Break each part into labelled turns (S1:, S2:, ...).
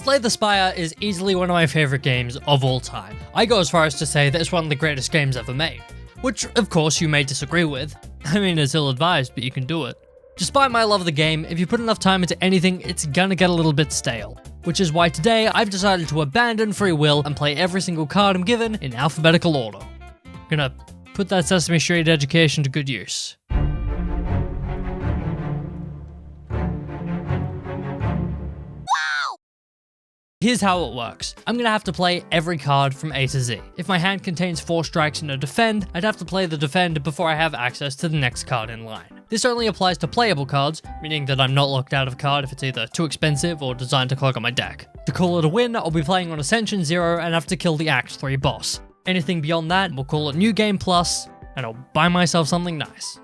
S1: Slay the Spire is easily one of my favorite games of all time. I go as far as to say that it's one of the greatest games ever made. Which, of course, you may disagree with. I mean, it's ill-advised, but you can do it. Despite my love of the game, if you put enough time into anything, it's gonna get a little bit stale. Which is why today, I've decided to abandon free will and play every single card I'm given in alphabetical order. Gonna put that Sesame Street education to good use. Here's how it works. I'm gonna have to play every card from A to Z. If my hand contains 4 strikes and a defend, I'd have to play the defend before I have access to the next card in line. This only applies to playable cards, meaning that I'm not locked out of a card if it's either too expensive or designed to clog on my deck. To call it a win, I'll be playing on Ascension 0 and have to kill the Act 3 boss. Anything beyond that, we'll call it New Game Plus, and I'll buy myself something nice.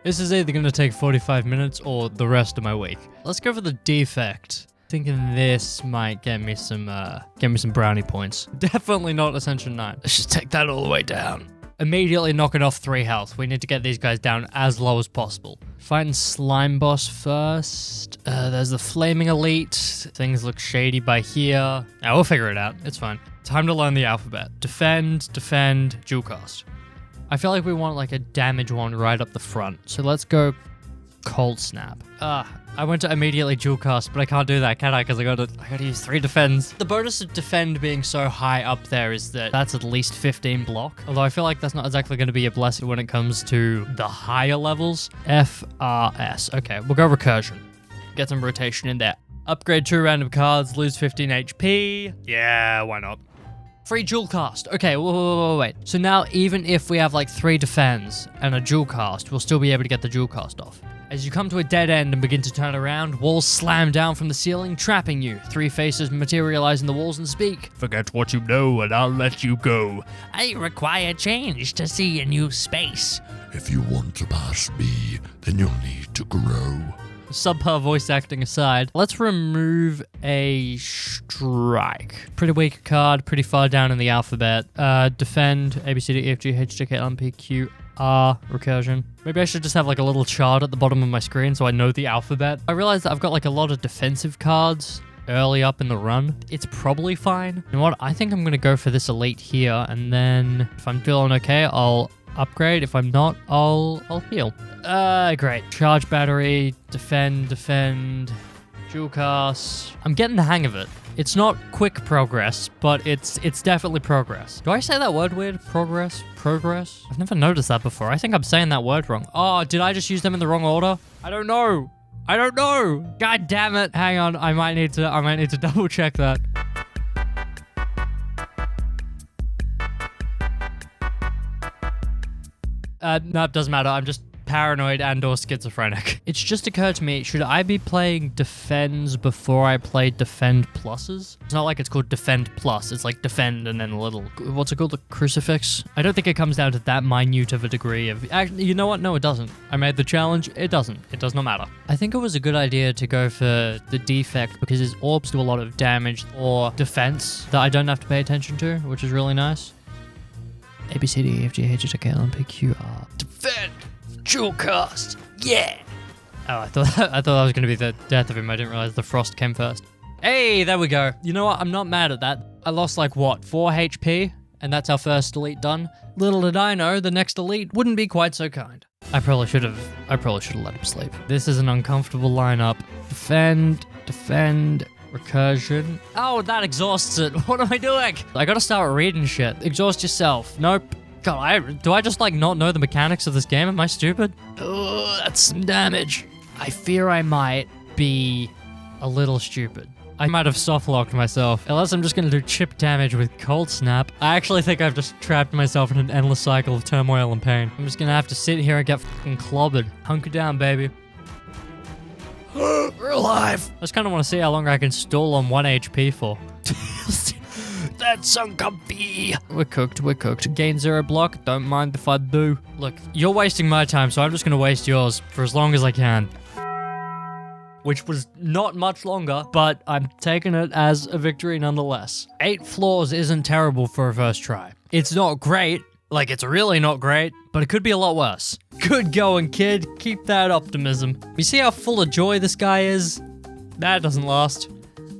S1: This is either gonna take 45 minutes or the rest of my week. Let's go for the defect. Thinking this might get me some brownie points. Definitely not Ascension 9. Let's just take that all the way down. Immediately knocking off 3 health. We need to get these guys down as low as possible. Fighting Slime Boss first. There's the Flaming Elite. Things look shady by here. We'll figure it out. It's fine. Time to learn the alphabet. Defend, dual cast. I feel like we want like a damage one right up the front. So let's go Cold Snap. I went to immediately dual cast, but I can't do that, can I? Because I gotta use 3 defends. The bonus of defend being so high up there is that that's at least 15 block. Although I feel like that's not exactly going to be a blessing when it comes to the higher levels. FRS. Okay, we'll go recursion. Get some rotation in there. Upgrade 2 random cards, lose 15 HP. Yeah, why not? Free dual cast. Okay, wait. So now even if we have like 3 defends and a dual cast, we'll still be able to get the dual cast off. As you come to a dead end and begin to turn around, walls slam down from the ceiling, trapping you. 3 faces materialize in the walls and speak. Forget what you know and I'll let you go. I require change to see a new space.
S2: If you want to pass me, then you'll need to grow.
S1: Subpar voice acting aside, let's remove a strike. Pretty weak card, pretty far down in the alphabet. Defend, A, B, C, D, E, F, G, H, J, K, L, M, P, Q, R, recursion. Maybe I should just have like a little chart at the bottom of my screen so I know the alphabet. I realize that I've got like a lot of defensive cards early up in the run. It's probably fine. You know what? I think I'm going to go for this elite here, and then if I'm feeling okay, I'll upgrade. If I'm not, I'll heal. Great. Charge battery, defend, dual cast. I'm getting the hang of it. It's not quick progress, but it's definitely progress. Do I say that word weird? Progress? I've never noticed that before. I think I'm saying that word wrong. Oh, did I just use them in the wrong order? I don't know. God damn it. Hang on. I might need to double check that. No, it doesn't matter. I'm just paranoid and or schizophrenic. It's just occurred to me, should I be playing defends before I play defend pluses? It's not like it's called defend plus. It's like defend and then a little, what's it called? The crucifix? I don't think it comes down to that minute of a degree of, actually, you know what? No, it doesn't. I made the challenge. It doesn't. It does not matter. I think it was a good idea to go for the defect because his orbs do a lot of damage or defense that I don't have to pay attention to, which is really nice. A, B, C, D, E, F, G, H, I, K, L, M, P, Q, R. Defend! Dual cast! Yeah! Oh, I thought that was going to be the death of him. I didn't realize the frost came first. Hey, there we go. You know what? I'm not mad at that. I lost like, what, 4 HP? And that's our first elite done. Little did I know, the next elite wouldn't be quite so kind. I probably should have let him sleep. This is an uncomfortable lineup. Defend, recursion. Oh, that exhausts it. What am I doing? I gotta start reading shit. Exhaust yourself. Nope. God, do I just like not know the mechanics of this game? Am I stupid? Oh, that's some damage. I fear I might be a little stupid. I might have soft-locked myself. Unless I'm just gonna do chip damage with Cold Snap. I actually think I've just trapped myself in an endless cycle of turmoil and pain. I'm just gonna have to sit here and get fucking clobbered. Hunker down, baby. We're alive! I just kind of want to see how long I can stall on 1 HP for. That's uncomfy. We're cooked. Gain 0 block. Don't mind if I do. Look, you're wasting my time, so I'm just going to waste yours for as long as I can. Which was not much longer, but I'm taking it as a victory nonetheless. 8 floors isn't terrible for a first try. It's not great. Like, it's really not great, but it could be a lot worse. Good going, kid. Keep that optimism. You see how full of joy this guy is? That doesn't last.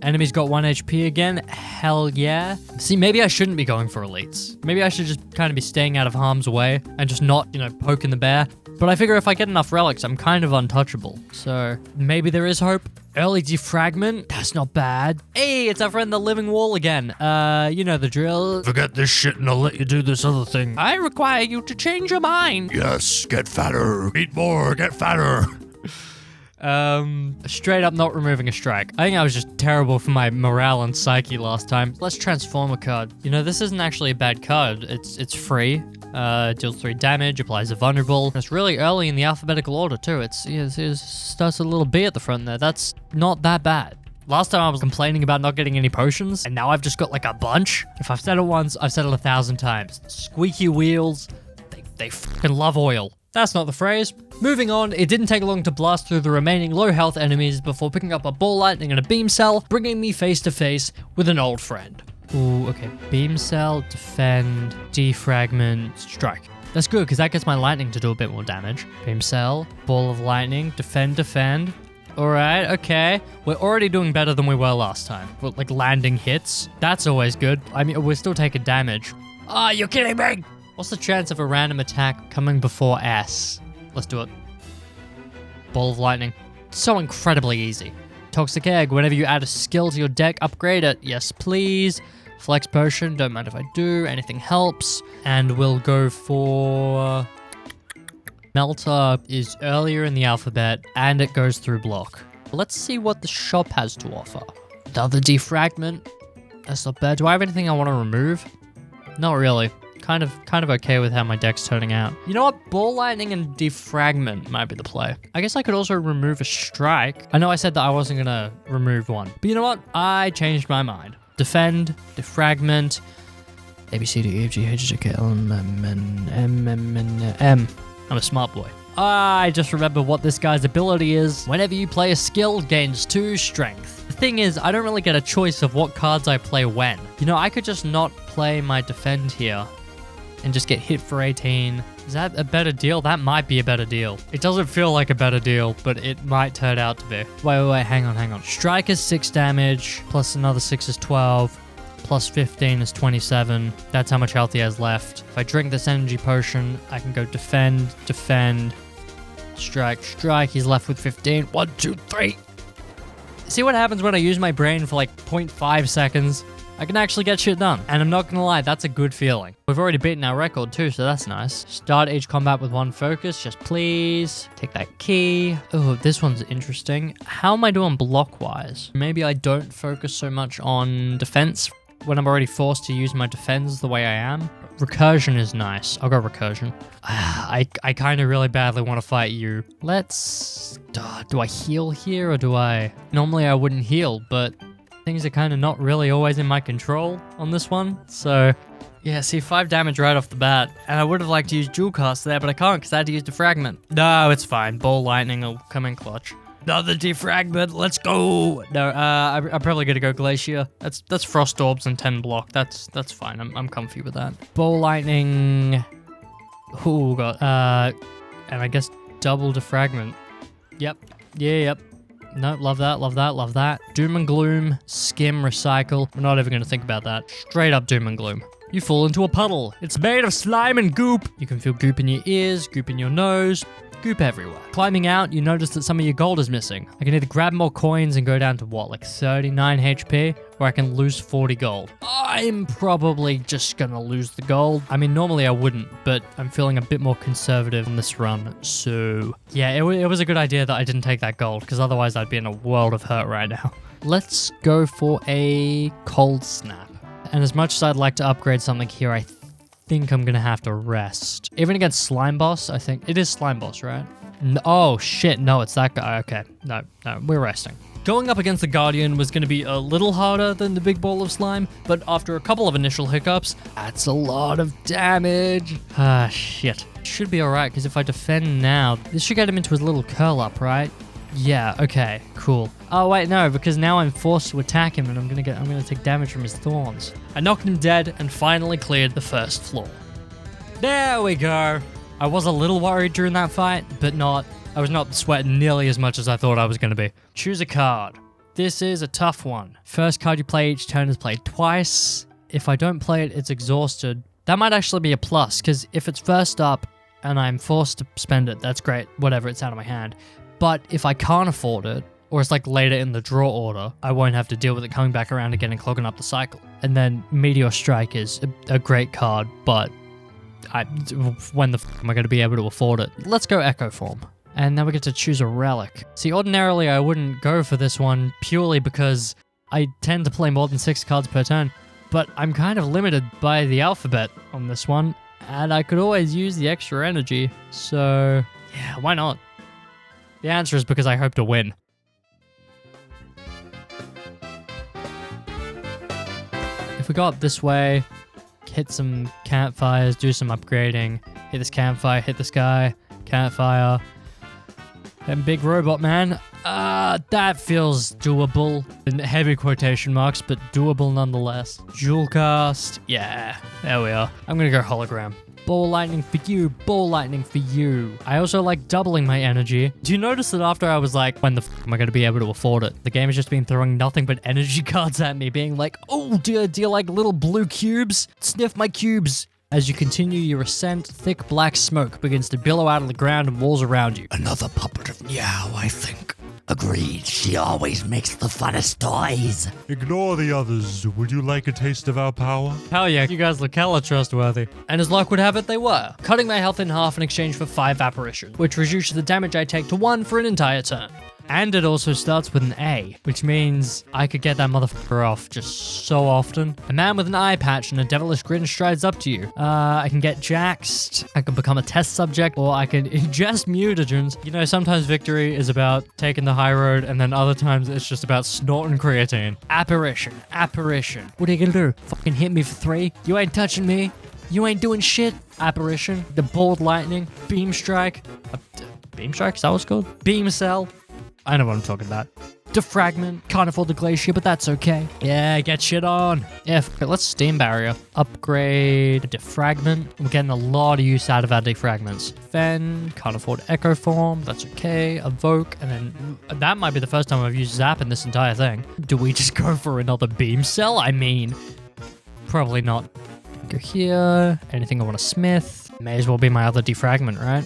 S1: Enemy's got 1 HP again. Hell yeah. See, maybe I shouldn't be going for elites. Maybe I should just kind of be staying out of harm's way and just not, poking the bear. But I figure if I get enough relics, I'm kind of untouchable. So maybe there is hope. Early defragment. That's not bad. Hey, it's our friend the living wall again. You know the drill.
S2: Forget this shit and I'll let you do this other thing.
S1: I require you to change your mind.
S2: Yes, get fatter. Eat more, get fatter.
S1: Straight up not removing a strike. I think I was just terrible for my morale and psyche last time. Let's transform a card. This isn't actually a bad card. It's free. Deals 3 damage, applies a vulnerable. It's really early in the alphabetical order too. It starts with a little B at the front there. That's not that bad. Last time I was complaining about not getting any potions, and now I've just got like a bunch. If I've said it once, I've said it 1,000 times. Squeaky wheels, they fucking love oil. That's not the phrase. Moving on, it didn't take long to blast through the remaining low health enemies before picking up a ball lightning and a beam cell, bringing me face to face with an old friend. Ooh, okay. Beam cell, defend, defragment, strike. That's good, because that gets my lightning to do a bit more damage. Beam cell, ball of lightning, defend. Alright, okay. We're already doing better than we were last time. We're, like, landing hits. That's always good. I mean, we're still taking damage. Ah, you're kidding me! What's the chance of a random attack coming before S? Let's do it. Ball of lightning. So incredibly easy. Toxic egg. Whenever you add a skill to your deck, upgrade it. Yes, please. Flex potion. Don't mind if I do. Anything helps. And we'll go for... Melter is earlier in the alphabet, and it goes through block. Let's see what the shop has to offer. Another defragment. That's not bad. Do I have anything I want to remove? Not really. Kind of okay with how my deck's turning out. You know what? Ball lightning and defragment might be the play. I guess I could also remove a strike. I know I said that I wasn't gonna remove one, but you know what? I changed my mind. Defend, defragment, A, B, C, D, E, F, G, H, I, K, L, M, N, M, M, N, M. I'm a smart boy. I just remember what this guy's ability is. Whenever you play a skill, gains 2 strength. The thing is, I don't really get a choice of what cards I play when. I could just not play my defend here and just get hit for 18. Is that a better deal? That might be a better deal. It doesn't feel like a better deal, but it might turn out to be. Wait, hang on. Strike is 6 damage, plus another 6 is 12, plus 15 is 27. That's how much health he has left. If I drink this energy potion, I can go defend, strike. He's left with 15. 1, 2, 3. See what happens when I use my brain for like 0.5 seconds? I can actually get shit done. And I'm not gonna lie, that's a good feeling. We've already beaten our record too, so that's nice. Start each combat with 1 focus, just please. Take that key. Oh, this one's interesting. How am I doing block-wise? Maybe I don't focus so much on defense when I'm already forced to use my defense the way I am. Recursion is nice. I'll go recursion. I kind of really badly want to fight you. Let's... do I heal here or do I... Normally I wouldn't heal, but... Things are kind of not really always in my control on this one, so yeah, see 5 damage right off the bat, and I would have liked to use dual cast there, but I can't because I had to use defragment. No, it's fine. Ball lightning will come in clutch. Another defragment, let's go. No, I'm probably gonna go glacier. That's frost orbs and 10 block. That's fine. I'm comfy with that. Ball lightning. Oh god. And I guess double defragment. Yep. Yep. No, love that. Doom and gloom, skim, recycle. We're not even gonna think about that. Straight up doom and gloom. You fall into a puddle. It's made of slime and goop. You can feel goop in your ears, goop in your nose, goop everywhere. Climbing out, you notice that some of your gold is missing. I can either grab more coins and go down to what, like 39 HP? Or I can lose 40 gold. I'm probably just gonna lose the gold. I mean, normally I wouldn't, but I'm feeling a bit more conservative in this run. So yeah, it was a good idea that I didn't take that gold, because otherwise I'd be in a world of hurt right now. Let's go for a cold snap. And as much as I'd like to upgrade something here, I think I'm gonna have to rest. Even against Slime Boss, I think. It is Slime Boss, right? No, oh shit, no, it's that guy. Okay, no, we're resting. Going up against the Guardian was going to be a little harder than the big ball of slime, but after a couple of initial hiccups, that's a lot of damage. Ah, shit. Should be alright, because if I defend now, this should get him into his little curl up, right? Yeah, okay, cool. Oh wait, no, because now I'm forced to attack him and I'm gonna take damage from his thorns. I knocked him dead and finally cleared the first floor. There we go. I was a little worried during that fight, but I was not sweating nearly as much as I thought I was gonna be. Choose a card. This is a tough one. First card you play each turn is played twice. If I don't play it, it's exhausted. That might actually be a plus, because if it's first up and I'm forced to spend it, that's great. Whatever, it's out of my hand. But if I can't afford it, or it's like later in the draw order, I won't have to deal with it coming back around again and clogging up the cycle. And then Meteor Strike is a great card, but when the f am I going to be able to afford it? Let's go Echo Form. And now we get to choose a relic. See, ordinarily I wouldn't go for this one purely because I tend to play more than 6 cards per turn, but I'm kind of limited by the alphabet on this one, and I could always use the extra energy, so yeah, why not? The answer is because I hope to win. If we go up this way, hit some campfires, do some upgrading, hit this campfire, hit this guy, campfire, and big robot man. That feels doable. In heavy quotation marks, but doable nonetheless. Jewel cast, yeah, there we are. I'm gonna go hologram. Ball lightning for you, ball lightning for you. I also like doubling my energy. Do you notice that after I was like, when the f am I going to be able to afford it? The game has just been throwing nothing but energy cards at me, being like, oh, do you like little blue cubes? Sniff my cubes. As you continue your ascent, thick black smoke begins to billow out of the ground and walls around you.
S2: Another puppet of Meow, I think. Agreed, she always makes the funnest toys.
S3: Ignore the others. Would you like a taste of our power?
S1: Hell yeah, you guys look hella trustworthy. And as luck would have it, they were. Cutting my health in half in exchange for 5 apparitions, which reduces the damage I take to 1 for an entire turn. And it also starts with an A, which means I could get that motherfucker off just so often. A man with an eye patch and a devilish grin strides up to you. I can get jaxed, I can become a test subject, or I can ingest mutagens. You know, sometimes victory is about taking the high road, and then other times it's just about snorting creatine. Apparition, apparition. What are you gonna do? Fucking hit me for 3? You ain't touching me. You ain't doing shit. Apparition, the bolt lightning, beam strike. Beam strike, is that what it's called? Beam cell. I know what I'm talking about. Defragment. Can't afford the glacier, but that's okay. Yeah, get shit on. Yeah, let's steam barrier. Upgrade defragment. We're getting a lot of use out of our defragments. Fen. Can't afford echo form. That's okay. Evoke. And then that might be the first time I've used zap in this entire thing. Do we just go for another beam cell? I mean, probably not. Go here. Anything I want to smith. May as well be my other defragment, right?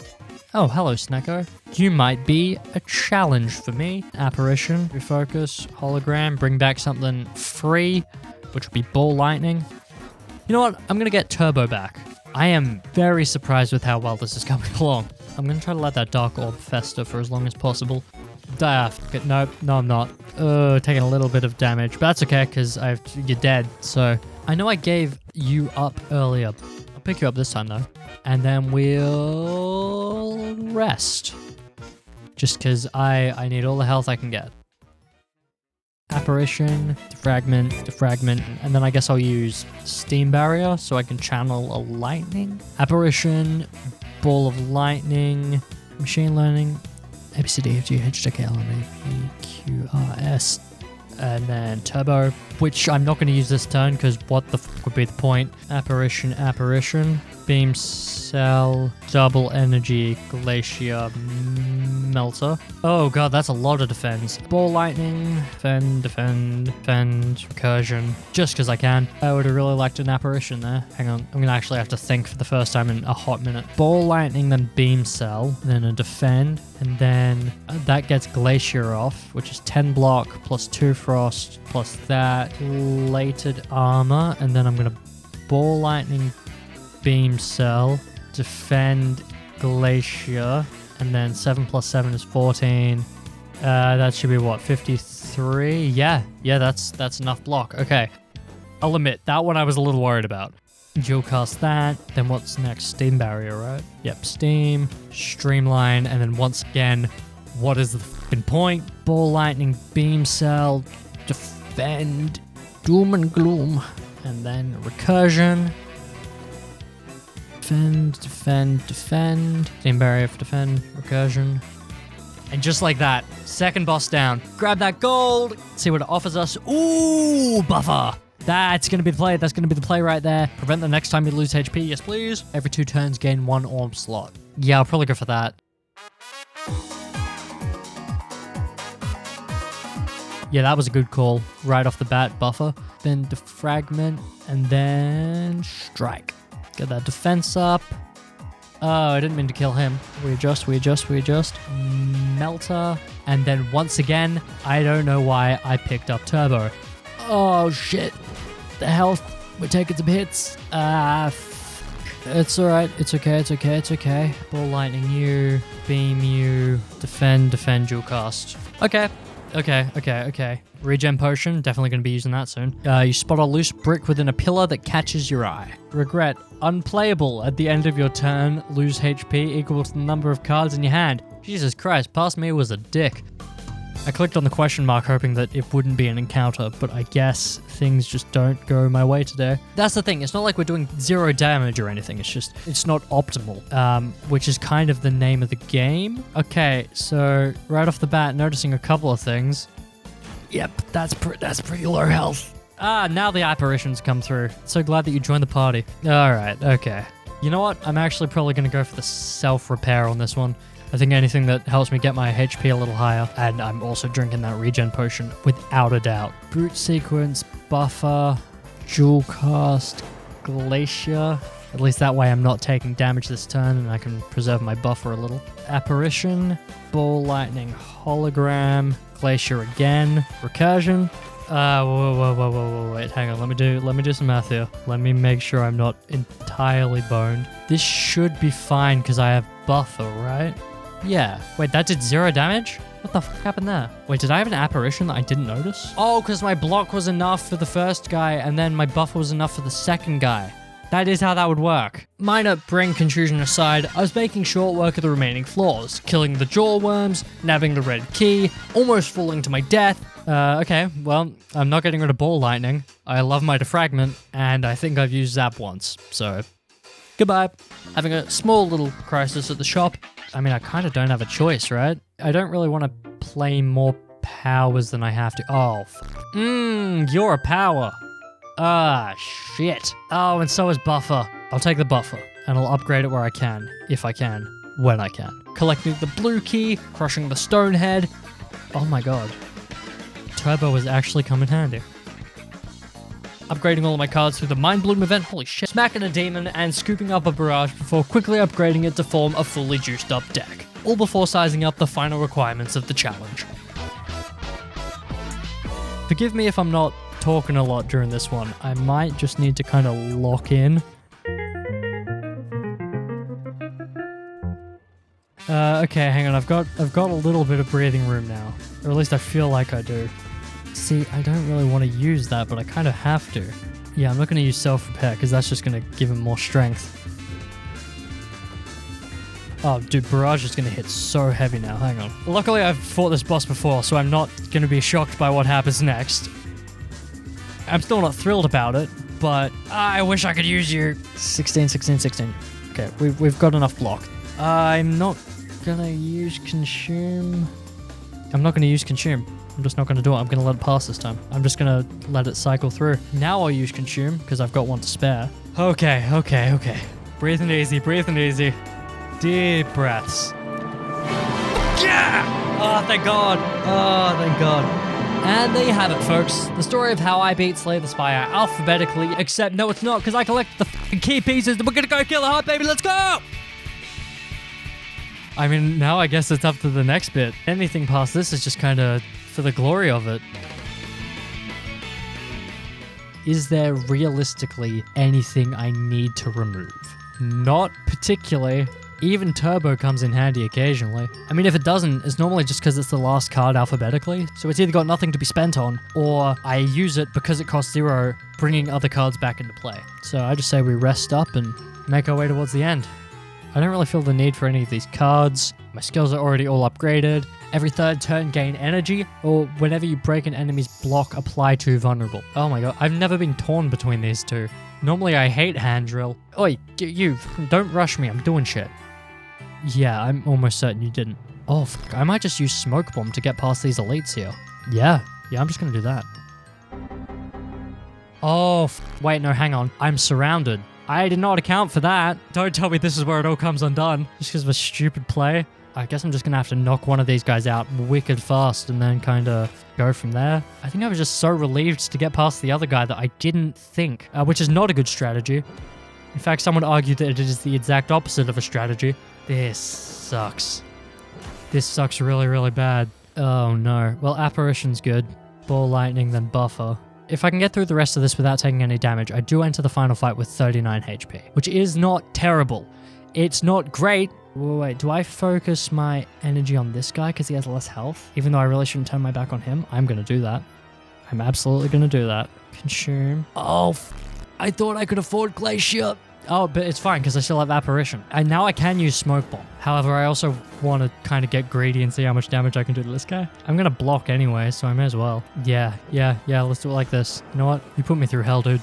S1: Oh, hello, Snecko. You might be a challenge for me. Apparition, refocus, hologram, bring back something free, which would be ball lightning. You know what? I'm going to get turbo back. I am very surprised with how well this is coming along. I'm going to try to let that dark orb fester for as long as possible. Fuck it. Nope. No, I'm not. Taking a little bit of damage, but that's okay, because you're dead. So I know I gave you up earlier. I'll pick you up this time, though. And then we'll rest. Just because I need all the health I can get. Apparition, defragment, and then I guess I'll use Steam Barrier so I can channel a lightning. Apparition, Ball of Lightning, Machine Learning, ABCDFGHJKLMNOP and then Turbo, which I'm not going to use this turn because what the fuck would be the point? Apparition, Beam Cell, Double Energy, Glacier, Melter. Oh god, that's a lot of defense. Ball Lightning, defend, Recursion, just because I can. I would have really liked an Apparition there. Hang on, I'm going to actually have to think for the first time in a hot minute. Ball Lightning, then Beam Cell, then a Defend, and then that gets Glacier off, which is 10 block plus 2 frost plus that plated armor, and then I'm going to Ball Lightning, Beam Cell, Defend, Glacier, and then 7 plus 7 is 14. That should be what, 53? Yeah, that's enough block. Okay, I'll admit, that one I was a little worried about. Dual cast that, then what's next? Steam Barrier, right? Yep, Steam, Streamline, and then once again, what is the fucking point? Ball Lightning, Beam Cell, Defend, Doom and Gloom, and then Recursion. Defend. Steam Barrier for defend, Recursion. And just like that, second boss down. Grab that gold, see what it offers us. Ooh, buffer. That's going to be the play. That's going to be the play right there. Prevent the next time you lose HP. Yes, please. Every 2 turns, gain 1 orb slot. Yeah, I'll probably go for that. Yeah, that was a good call. Right off the bat, buffer. Then defragment, and then strike. Get that defense up. Oh, I didn't mean to kill him. We adjust. Melter. And then once again, I don't know why I picked up Turbo. Oh, shit. The health. We're taking some hits. It's alright. It's okay. Ball lightning you. Beam you. Defend, dual cast. Okay. Regen potion, definitely going to be using that soon. You spot a loose brick within a pillar that catches your eye. Regret, unplayable. At the end of your turn, lose HP equal to the number of cards in your hand. Jesus Christ, past me was a dick. I clicked on the question mark hoping that it wouldn't be an encounter, but I guess things just don't go my way today. That's the thing, it's not like we're doing 0 damage or anything, it's not optimal, which is kind of the name of the game. Okay, so right off the bat, noticing a couple of things. Yep, that's pretty low health. Now the apparitions come through. So glad that you joined the party. Alright, okay. You know what? I'm actually probably going to go for the self-repair on this one. I think anything that helps me get my HP a little higher. And I'm also drinking that regen potion, without a doubt. Brute sequence, buffer, dual cast, glacier. At least that way I'm not taking damage this turn and I can preserve my buffer a little. Apparition, ball lightning, hologram, glacier again, recursion. Wait, hang on, let me do some math here. Let me make sure I'm not entirely boned. This should be fine because I have buffer, right? Yeah. Wait, that did 0 damage? What the fuck happened there? Wait, did I have an apparition that I didn't notice? Oh, because my block was enough for the first guy and then my buffer was enough for the second guy. That is how that would work. Minor brain contusion aside, I was making short work of the remaining floors, killing the jaw worms, nabbing the red key, almost falling to my death. Okay, well, I'm not getting rid of ball lightning. I love my defragment, and I think I've used zap once, so goodbye. Having a small little crisis at the shop. I mean, I kind of don't have a choice, right? I don't really want to play more powers than I have to. Oh, you're a power. Shit. Oh, and so is buffer. I'll take the buffer, and I'll upgrade it where I can, if I can, when I can. Collecting the blue key, crushing the stone head. Oh my god. Turbo has actually come in handy. Upgrading all of my cards through the Mind Bloom event, holy shit. Smacking a demon and scooping up a barrage before quickly upgrading it to form a fully juiced up deck. All before sizing up the final requirements of the challenge. Forgive me if I'm not talking a lot during this one. I might just need to kind of lock in. Okay, hang on. I've got a little bit of breathing room now, or at least I feel like I do. See, I don't really want to use that, but I kind of have to. Yeah, I'm not going to use self-repair because that's just going to give him more strength. Oh, dude, barrage is going to hit so heavy now. Hang on. Luckily, I've fought this boss before, so I'm not going to be shocked by what happens next. I'm still not thrilled about it, but I wish I could use you. 16. Okay, we've got enough block. I'm not gonna use consume. I'm just not gonna do it. I'm gonna let it pass this time. I'm just gonna let it cycle through. Now I'll use consume because I've got one to spare. Okay. Breathing easy. Deep breaths. Yeah! Oh, thank God. And there you have it, folks. The story of how I beat Slay the Spire alphabetically, except no, it's not, because I collected the fucking key pieces and we're gonna go kill a heart, baby. Let's go! I mean, now I guess it's up to the next bit. Anything past this is just kind of for the glory of it. Is there realistically anything I need to remove? Not particularly. Even Turbo comes in handy occasionally. I mean, if it doesn't, it's normally just because it's the last card alphabetically. So it's either got nothing to be spent on, or I use it because it costs 0, bringing other cards back into play. So I just say we rest up and make our way towards the end. I don't really feel the need for any of these cards. My skills are already all upgraded. Every third turn gain energy, or whenever you break an enemy's block, apply to vulnerable. Oh my god, I've never been torn between these two. Normally I hate hand drill. Oi, you, don't rush me, I'm doing shit. Yeah, I'm almost certain you didn't. Oh, fuck, I might just use Smoke Bomb to get past these elites here. Yeah, I'm just gonna do that. Oh, wait, no, hang on. I'm surrounded. I did not account for that. Don't tell me this is where it all comes undone. Just because of a stupid play. I guess I'm just gonna have to knock one of these guys out wicked fast and then kind of go from there. I think I was just so relieved to get past the other guy that I didn't think, which is not a good strategy. In fact, someone argued that it is the exact opposite of a strategy. This sucks. This sucks really, really bad. Oh no. Well, Apparition's good. Ball Lightning, then Buffer. If I can get through the rest of this without taking any damage, I do enter the final fight with 39 HP, which is not terrible. It's not great. Wait, do I focus my energy on this guy because he has less health? Even though I really shouldn't turn my back on him, I'm going to do that. I'm absolutely going to do that. Consume. Oh, I thought I could afford Glacier. Oh, but it's fine because I still have Apparition. And now I can use Smoke Bomb. However, I also want to kind of get greedy and see how much damage I can do to this guy. I'm going to block anyway, so I may as well. Yeah, let's do it like this. You know what? You put me through hell, dude.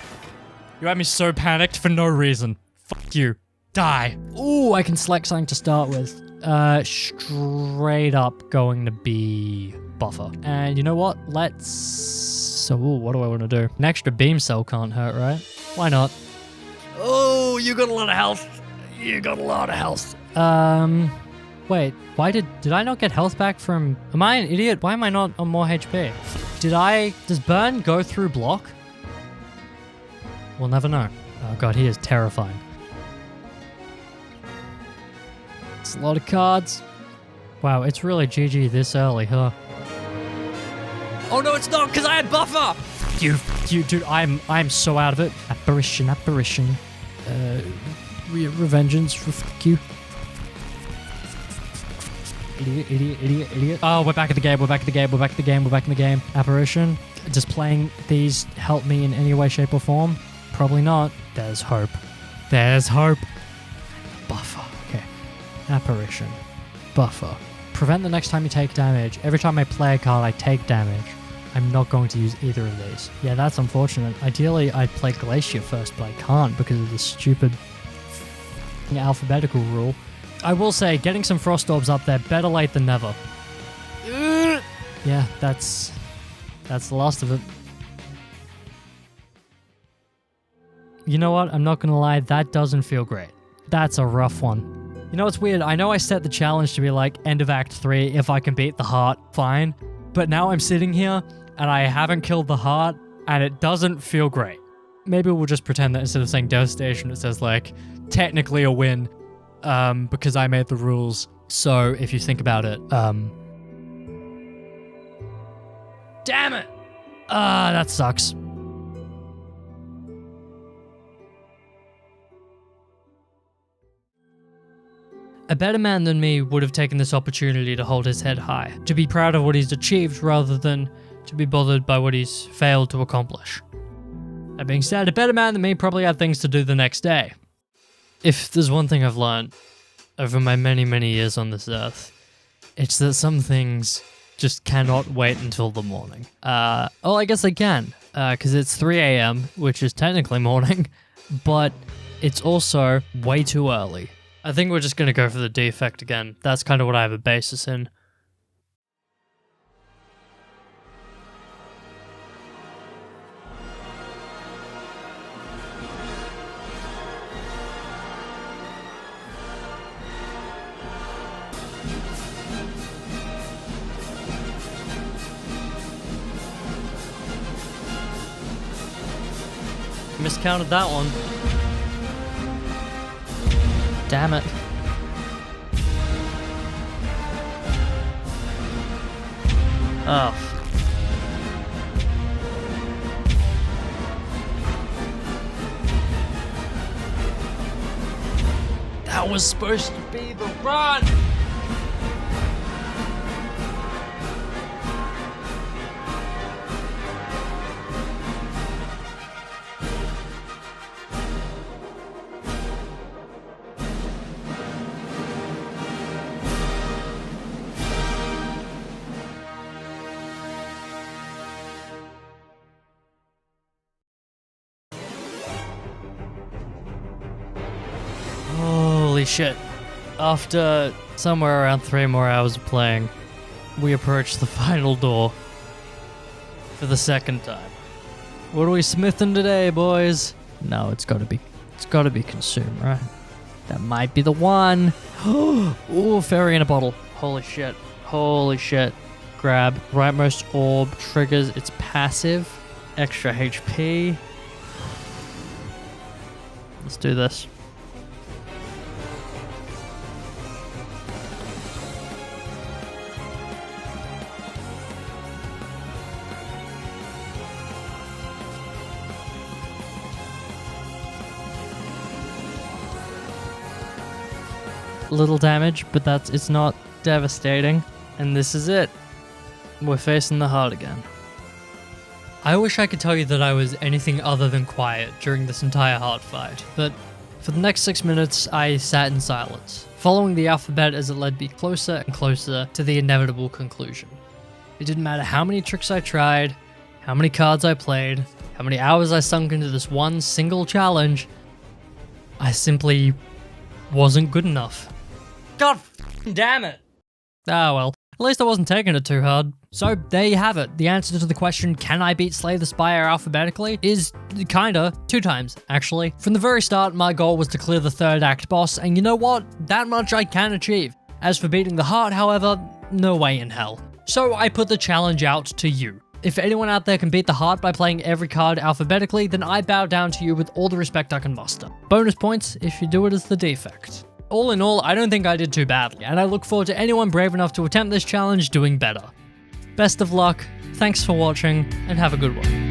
S1: You had me so panicked for no reason. Fuck you. Die. Ooh, I can select something to start with. Straight up going to be Buffer. And you know what? So, what do I want to do? An extra beam cell can't hurt, right? Why not? Oh, you got a lot of health. You got a lot of health. Wait, why did I not get health back from... Am I an idiot? Why am I not on more HP? Does burn go through block? We'll never know. Oh god, he is terrifying. It's a lot of cards. Wow, it's really GG this early, huh? Oh no, it's not, because I had Buffer! You, dude, I'm so out of it. Apparition. Revengeance, fuck you. Idiot. Oh, we're back at the game. Apparition. Does playing these help me in any way, shape, or form? Probably not. There's hope. Buffer. Okay. Apparition. Buffer. Prevent the next time you take damage. Every time I play a card, I take damage. I'm not going to use either of these. Yeah, that's unfortunate. Ideally, I'd play Glacier first, but I can't because of the stupid alphabetical rule. I will say, getting some Frost Orbs up there, better late than never. Yeah, that's the last of it. You know what? I'm not going to lie, that doesn't feel great. That's a rough one. You know what's weird? I know I set the challenge to be like, end of Act 3, if I can beat the heart, fine. But now I'm sitting here, and I haven't killed the heart, and it doesn't feel great. Maybe we'll just pretend that instead of saying devastation, it says like, technically a win, because I made the rules. So if you think about it, damn it! That sucks. A better man than me would have taken this opportunity to hold his head high, to be proud of what he's achieved rather than to be bothered by what he's failed to accomplish. That being said, a better man than me probably had things to do the next day. If there's one thing I've learned over my many, many years on this earth, it's that some things just cannot wait until the morning. I guess I can, because it's 3 a.m., which is technically morning, but it's also way too early. I think we're just going to go for the defect again. That's kind of what I have a basis in. Miscounted that one. Damn it. Oh. That was supposed to be the run! Holy shit. After somewhere around 3 more hours of playing, we approach the final door for the second time. What are we smithing today, boys? No, it's gotta be consumed, right? That might be the one. Ooh, fairy in a bottle. Holy shit. Holy shit. Grab. Rightmost orb triggers its passive. Extra HP. Let's do this. Little damage, but it's not devastating. And this is it. We're facing the heart again. I wish I could tell you that I was anything other than quiet during this entire heart fight, but for the next 6 minutes, I sat in silence, following the alphabet as it led me closer and closer to the inevitable conclusion. It didn't matter how many tricks I tried, how many cards I played, how many hours I sunk into this one single challenge, I simply wasn't good enough. God damn it! Ah well, at least I wasn't taking it too hard. So there you have it. The answer to the question, can I beat Slay the Spire alphabetically, is kinda 2 times, actually. From the very start, my goal was to clear the 3rd act boss, and you know what? That much I can achieve. As for beating the heart, however, no way in hell. So I put the challenge out to you. If anyone out there can beat the heart by playing every card alphabetically, then I bow down to you with all the respect I can muster. Bonus points if you do it as the defect. All in all, I don't think I did too badly, and I look forward to anyone brave enough to attempt this challenge doing better. Best of luck, thanks for watching, and have a good one.